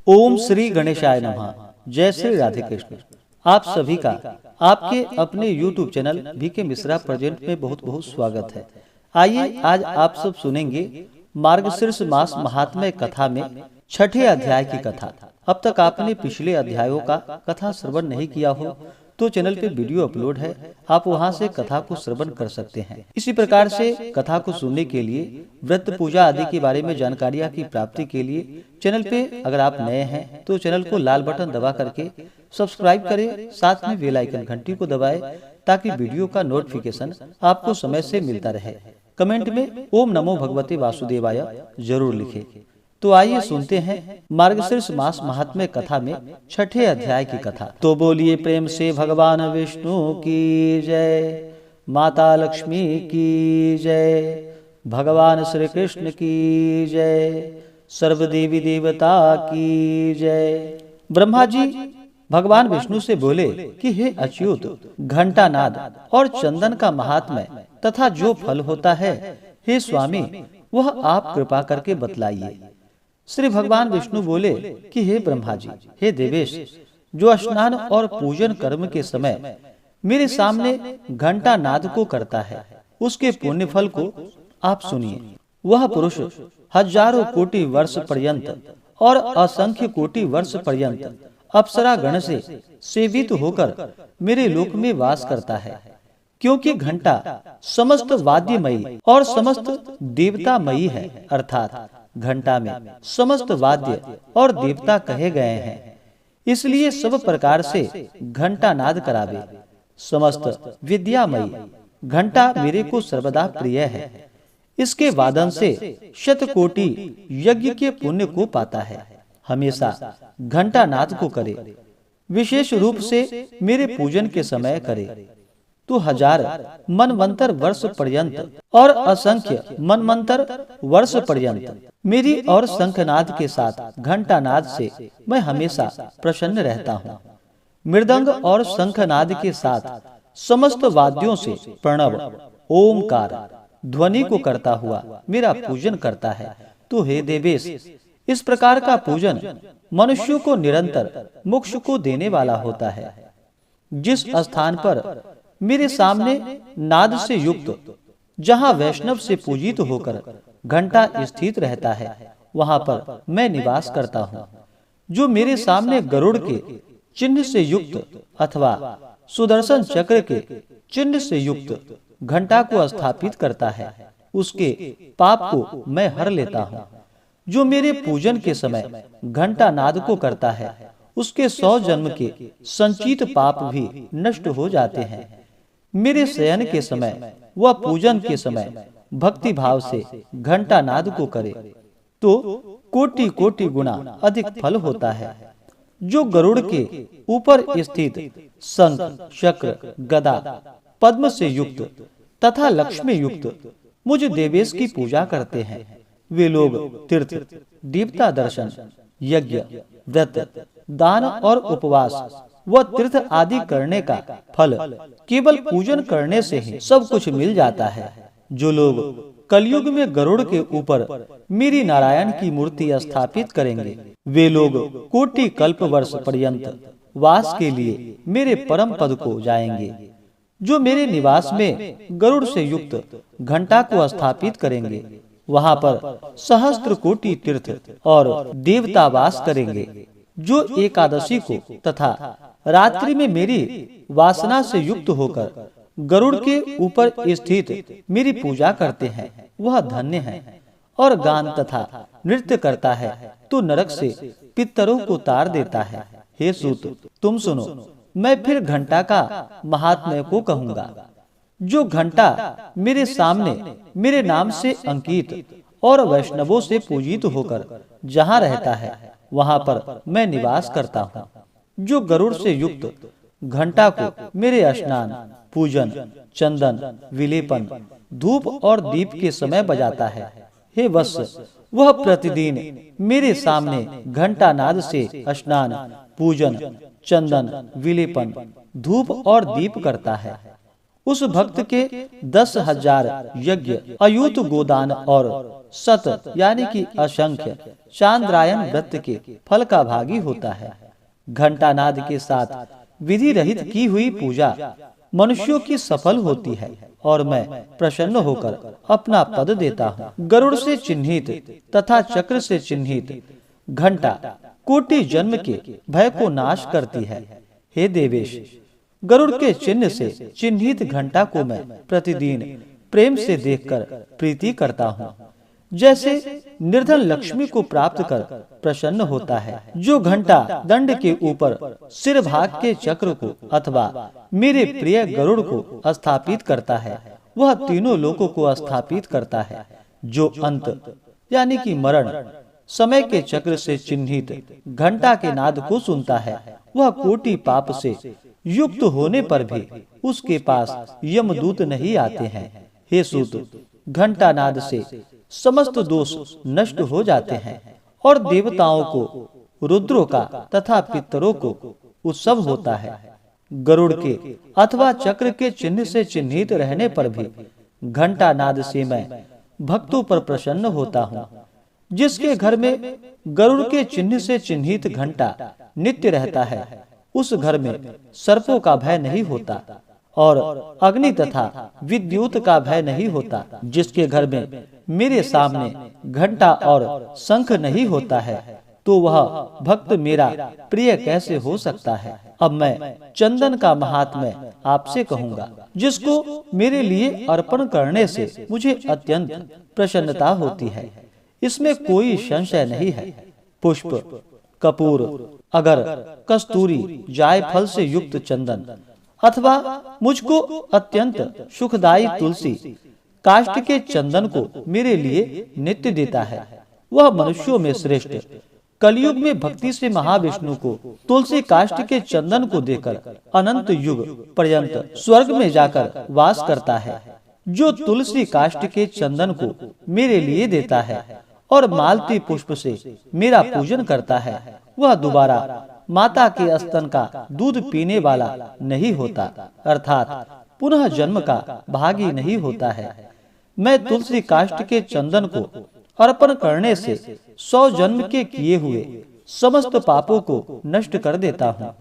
ओम श्री गणेशाय नमः। जय श्री राधे कृष्ण। आप सभी का आपके अपने YouTube channel VK Mishra present में बहुत बहुत स्वागत है। आइए आज आप सब सुनेंगे मार्गशीर्ष मास महात्म्य कथा में छठे अध्याय की कथा। अब तक आपने पिछले अध्यायों का कथा श्रवण नहीं किया हो तो चैनल पे वीडियो अपलोड है, आप वहां से कथा को श्रवण कर सकते हैं। इसी प्रकार से कथा को सुनने के लिए, व्रत पूजा आदि के बारे में जानकारियां की प्राप्ति के लिए चैनल पे अगर आप नए हैं तो चैनल को लाल बटन दबा करके सब्सक्राइब करें, साथ में बेल आइकन घंटी को दबाएं ताकि वीडियो का नोटिफिकेशन आपको समय से मिलता रहे। कमेंट में ओम नमो भगवते वासुदेवाय जरूर लिखें। तो आइए सुनते हैं मार्गशीर्ष मास महात्म्य कथा में छठे अध्याय की कथा। तो बोलिए प्रेम से भगवान विष्णु की जय, माता लक्ष्मी की जय, भगवान श्री कृष्ण की जय, सर्व देवी देवता की जय। ब्रह्मा जी भगवान विष्णु से बोले कि हे अच्युत, घंटा नाद और चंदन का महात्म्य तथा जो फल होता है, हे स्वामी वह आप कृपा करके बतलाइए। श्री भगवान विष्णु बोले कि हे ब्रह्मा जी, हे देवेश, जो स्नान और पूजन कर्म के समय मेरे सामने घंटा नाद को करता है, उसके पुण्य फल को आप सुनिए। वह पुरुष हजारों कोटि वर्ष पर्यंत और असंख्य कोटि वर्ष पर्यंत अप्सरा गण से सेवित होकर मेरे लोक में वास करता है, क्योंकि घंटा समस्त वाद्यमयी और समस्त देवतामयी है। अर्थात घंटा में समस्त वाद्य और देवता कहे गए हैं, इसलिए सब प्रकार से घंटा नाद करावे। समस्त विद्यामयी घंटा मेरे को सर्वदा प्रिय है। इसके वादन से शतकोटि यज्ञ के पुण्य को पाता है। हमेशा घंटा नाद को करे, विशेष रूप से मेरे पूजन के समय करे तो हजार मनवंतर वर्ष पर्यंत और असंख्य मनमंतर वर्ष पर्यंत मेरी और शंखनाद के साथ घंटा नाद से मैं हमेशा प्रसन्न रहता हूँ। मृदंग और शंखनाद के साथ समस्त वाद्यों से प्रणव ओमकार ध्वनि को करता हुआ मेरा पूजन करता है। तो हे देवेश, इस प्रकार का पूजन मनुष्यों को निरंतर मोक्ष को देने वाला होता है। जिस स्थान पर मेरे सामने नाद से युक्त, जहाँ वैष्णव से पूजित होकर घंटा स्थित रहता है, वहाँ पर मैं निवास करता हूँ। जो मेरे सामने गरुड़ के चिन्ह से युक्त अथवा सुदर्शन चक्र के चिन्ह से युक्त घंटा को स्थापित करता है, उसके पाप को मैं हर लेता हूँ। जो मेरे पूजन के समय घंटा नाद को करता है, उसके 100 जन्म के संचित पाप भी नष्ट हो जाते हैं। मेरे शयन के समय व पूजन के समय भक्ति भाव से घंटा नाद को करे तो कोटि कोटि गुना अधिक फल होता है। जो गरुड़ के ऊपर स्थित शंख, चक्र, गदा, पद्म से युक्त तथा लक्ष्मी युक्त मुझ देवेश की पूजा करते हैं, वे लोग तीर्थ, देवता दर्शन, यज्ञ, व्रत, दान और उपवास व तीर्थ आदि करने का फल केवल पूजन करने से ही सब कुछ मिल जाता है। जो लोग कलयुग में गरुड़ के ऊपर मेरी नारायण की मूर्ति स्थापित करेंगे, वे लोग कोटि कल्प वर्ष पर्यंत वास के लिए मेरे परम पद को जाएंगे। जो मेरे निवास में गरुड़ से युक्त घंटा को स्थापित करेंगे, वहाँ पर सहस्त्र कोटि तीर्थ और देवता वास करेंगे। जो एकादशी को तथा रात्रि में मेरी वासना से युक्त होकर गरुड़ के ऊपर स्थित मेरी पूजा करते हैं, वह धन्य है। और गान तथा नृत्य करता है तो नरक से पितरों को तार देता है। हे सूत, तुम सुनो, मैं फिर घंटा का महात्म्य को कहूँगा। जो घंटा मेरे सामने मेरे नाम से अंकित और वैष्णवों से पूजित होकर जहाँ रहता है, वहाँ पर मैं निवास करता हूँ। जो गरुड़ से युक्त घंटा को मेरे स्नान, पूजन, चंदन, विलेपन, धूप और दीप के समय बजाता है, हे वत्स, वह प्रतिदिन मेरे सामने घंटा नाद से स्नान, पूजन, चंदन, विलेपन, धूप और दीप करता है। उस भक्त के 10,000 यज्ञ, अयूत गोदान और शत यानी कि असंख्य चांद्रायन व्रत के फल का भागी होता है। घंटानाद के साथ विधि रहित की हुई पूजा मनुष्यों की सफल होती है और मैं प्रसन्न होकर अपना पद देता हूँ। गरुड़ से चिन्हित तथा चक्र से चिन्हित घंटा कोटि जन्म के भय को नाश करती है। हे देवेश, गरुड़ के चिन्ह से चिन्हित घंटा को मैं प्रतिदिन प्रेम से देखकर प्रीति करता हूँ। जैसे निर्धन लक्ष्मी को प्राप्त कर प्रसन्न होता है। जो घंटा दंड के ऊपर सिर भाग के चक्र को अथवा मेरे प्रिय गरुड़ को स्थापित करता है, वह तीनों लोकों को स्थापित करता है। जो अंत यानी कि मरण समय के चक्र से चिन्हित घंटा के नाद को सुनता है, वह कोटि पाप से युक्त होने पर भी उसके पास यमदूत नहीं आते हैं। हे सूत, घंटा नाद से समस्त दोष नष्ट हो जाते हैं और देवताओं को, रुद्रों का तथा पितरों को उत्सव होता है। गरुड़ के अथवा चक्र के चिन्ह से चिन्हित रहने पर भी घंटा नाद से मैं भक्तों पर प्रसन्न होता हूँ। जिसके घर में गरुड़ के चिन्ह से चिन्हित घंटा नित्य रहता है, उस घर में सर्पों का भय नहीं होता और अग्नि तथा विद्युत का भय नहीं होता। जिसके घर में मेरे सामने घंटा और शंख नहीं होता है, तो वह भक्त मेरा प्रिय कैसे हो सकता है। अब मैं चंदन का महात्म्य आपसे कहूँगा, जिसको मेरे लिए अर्पण करने से मुझे अत्यंत प्रसन्नता होती है। इसमें कोई संशय नहीं है। पुष्प, कपूर, अगर, कस्तूरी, जायफल से युक्त चंदन अथवा मुझको अत्यंत सुखदायी तुलसी काष्ठ के चंदन को मेरे लिए नित्य देता है। वह मनुष्यों में श्रेष्ठ कलयुग में भक्ति से महाविष्णु को तुलसी काष्ठ के चंदन को देकर अनंत युग पर्यंत स्वर्ग में जाकर वास करता है। जो तुलसी काष्ठ के चंदन को मेरे लिए देता है और मालती पुष्प से मेरा पूजन करता है, वह दोबारा माता के स्तन का दूध पीने वाला नहीं होता, अर्थात पुनः जन्म का भागी नहीं होता है। मैं तुलसी काष्ठ के चंदन को अर्पण करने से 100 जन्म के किए हुए समस्त पापों को नष्ट कर देता हूँ,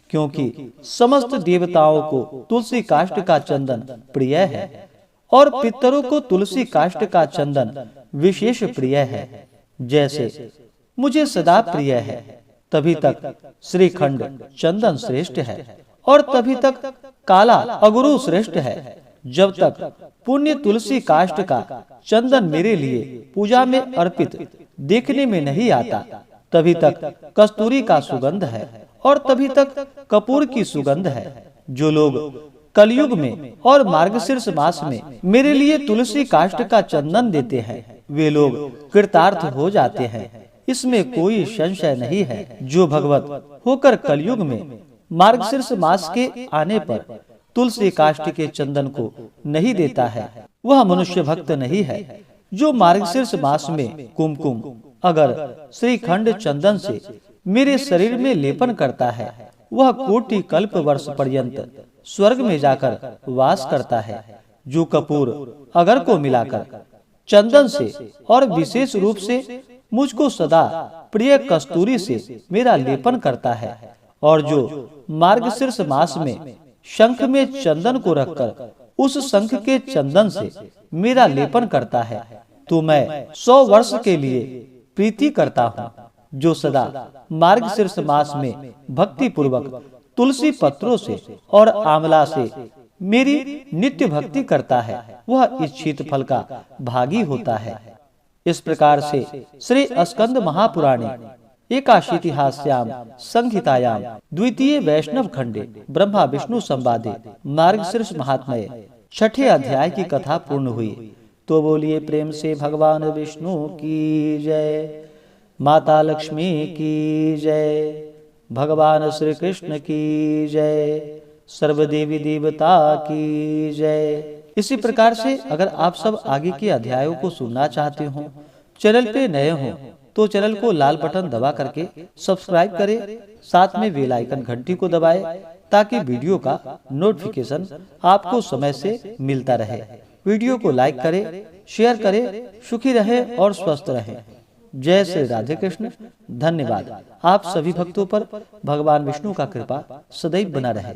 क्योंकि समस्त देवताओं को तुलसी काष्ठ का चंदन प्रिय है और पितरों को तुलसी काष्ठ का चंदन विशेष प्रिय है। जैसे मुझे सदा प्रिय है, तभी तक श्रीखंड चंदन श्रेष्ठ है और तभी तक काला अगुरु श्रेष्ठ है। जब तक पुण्य तुलसी काष्ठ का चंदन मेरे लिए पूजा में अर्पित देखने में नहीं आता, तभी तक कस्तूरी का सुगंध है और तभी तक कपूर की सुगंध है। जो लोग कलयुग में और मार्गशीर्ष मास में मेरे लिए तुलसी काष्ठ का चंदन देते हैं, वे लोग कृतार्थ हो जाते हैं। इसमें कोई संशय नहीं है। जो भगवत होकर कलयुग में मार्गशीर्ष मास के आने पर तुलसी काष्ठ के चंदन को नहीं देता है, वह मनुष्य भक्त नहीं है। जो मार्गशीर्ष मास में कुमकुम, अगर, श्रीखंड चंदन से मेरे शरीर में लेपन करता है, वह कोटि कल्प वर्ष पर्यंत स्वर्ग में जाकर वास करता है। जो कपूर, अगर को मिलाकर चंदन से और विशेष रूप से मुझको सदा प्रिय कस्तूरी से मेरा लेपन करता है और जो मार्गशीर्ष मास में शंख में चंदन को रखकर उस शंख के चंदन से मेरा लेपन करता है, तो मैं 100 वर्ष के लिए प्रीति करता हूँ। जो सदा मार्गशीर्ष मास में भक्ति पूर्वक तुलसी पत्रों से और आंवला से मेरी नित्य भक्ति करता है, वह इच्छित फल का भागी होता है। इस प्रकार से श्री स्कंद महापुराणे एकाशीतिहास्याम संहितायाम द्वितीय वैष्णव खंडे ब्रह्मा विष्णु संवादे मार्गशीर्ष महात्म्य 6ठे अध्याय की कथा पूर्ण हुई। तो बोलिए प्रेम से भगवान विष्णु की जय, माता लक्ष्मी की जय, भगवान श्री कृष्ण की जय, सर्वदेवी देवता की जय। इसी प्रकार से अगर आप सब आगे के अध्यायों को सुनना चाहते हो, चैनल पे नए हो तो चैनल को लाल बटन दबा करके सब्सक्राइब करें, साथ में बेल आइकन घंटी को दबाएं, ताकि वीडियो का नोटिफिकेशन आपको समय से मिलता रहे। वीडियो को लाइक करें, शेयर करें। सुखी रहे और स्वस्थ रहे। जय श्री राधे कृष्ण। धन्यवाद। आप सभी भक्तों पर भगवान विष्णु का कृपा सदैव बना रहे।